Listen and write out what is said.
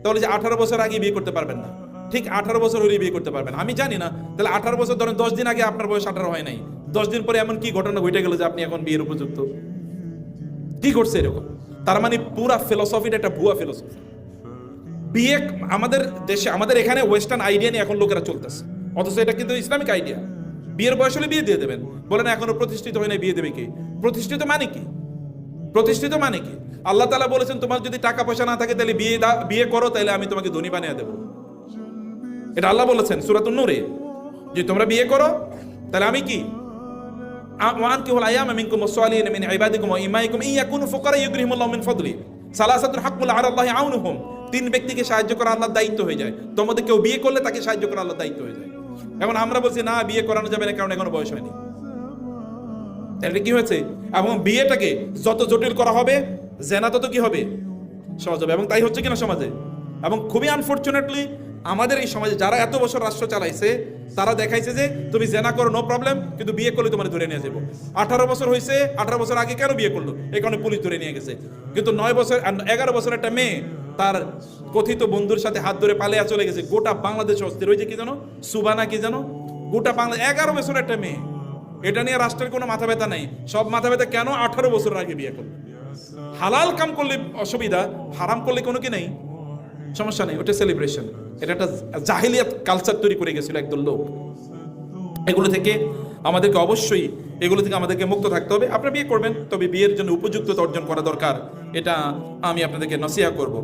তাহলে যে 18 বছর আগে বিয়ে করতে পারবেন না, ঠিক 18 বছর হলে বিয়ে করতে পারবেন। আমি জানি না, তাহলে 18 বছর ধরেন 10 দিন আগে আপনার বয়স 18 হয় নাই, 10 দিন পরে এমন কি ঘটনা ঘটে গেল যে আপনি এখন বিয়ের উপযুক্ত? কি করছে এরকম? তার মানে পুরা ফিলোসফিটা একটা ভুয়া ফিলোসফি। বিয়ে আমাদের দেশে, আমাদের এখানে ওয়েস্টার্ন আইডিয়া নিয়ে এখন লোকেরা চলতেছে, অথচ এটা কিন্তু ইসলামিক আইডিয়া। বিয়ের বয়স হলে বিয়ে দিয়ে দেবেন, বলেন এখনো প্রতিষ্ঠিত হয় না, বিয়ে দেবে কি? প্রতিষ্ঠিত মানে কি? প্রতিষ্ঠিত মানে কি? আল্লাহ তাআলা বলেছেন তোমার যদি টাকা পয়সা না থাকে তাহলে বিয়ে করো, তাহলে আমি তোমাকে ধনী বানিয়ে দেবো। এটা আল্লাহ বলেছেন সূরাতুন নূরে, যে তোমরা বিয়ে করো তাহলে আমি কি, ওয়ানকিহুল আয়ামা মিনকুম ওয়াসসালিহিনা মিন ইবাদিকুম ওয়া ইমাইকুম ইন ইয়াকুনু ফুকারা ইউগনিহিমুল্লাহু মিন ফাদলি সালাসাতুন হাক্কুন আলাল্লাহি আউনুহুম। 3 ব্যক্তিকে সাহায্য করা আল্লাহর দায়িত্ব হয়ে যায়। তোমাদের কেউ বিয়ে করলে তাকে সাহায্য করা আল্লাহর দায়িত্ব হয়ে যায়। এখন আমরা বলছি না, বিয়ে করানো যাবে না, কারণ এখনো বয়স হয়নি। তাহলে কি হয়েছে? এবং বিয়েটাকে যত জটিল করা হবে, জেনা তত কি হবে, সহজ হবে। এবং তাই হচ্ছে কিনা সমাজে। এবং খুবই আনফরচুনেটলি আমাদের এই সমাজে যারা এত বছর রাষ্ট্র চালাইছে, তারা দেখাইছে যে তুমি জেনা করো নো প্রবলেম, কিন্তু বিয়ে করলে তোমার ধরে নিয়ে যাবো। 18 বছর হয়েছে, 18 বছর আগে কেন বিয়ে করলো, এই কারণে পুলিশ ধরে নিয়ে গেছে। কিন্তু 9 বছর 11 বছর একটা মেয়ে তার কথিত বন্ধুর সাথে হাত ধরে পালিয়ে চলে গেছে, গোটা বাংলাদেশ অস্থির হয়েছে। কি জানো, সুবানা কি জানো, গোটা বাংলা 11 বছর একটা মেয়ে। এটা নিয়ে রাষ্ট্রের কোনো মাথা ব্যথা নেই। সব মাথা ব্যথা কেন 18 বছর আগে বিয়ে করলো। হালাল কাম করলে অসুবিধা, হারাম করলে কোনো কি নেই, সমস্যা নেই, ওটা সেলিব্রেশন। এটা একটা জাহিলিয়াত কালচার তৈরি করে গেছিল একদল লোক। এগুলো থেকে আমাদেরকে অবশ্যই মুক্ত থাকতে হবে। আপনারা বিয়ে করবেন, তবে বিয়ের জন্য উপযুক্ততা অর্জন করা দরকার, এটা আমি আপনাদেরকে নসিহত করব।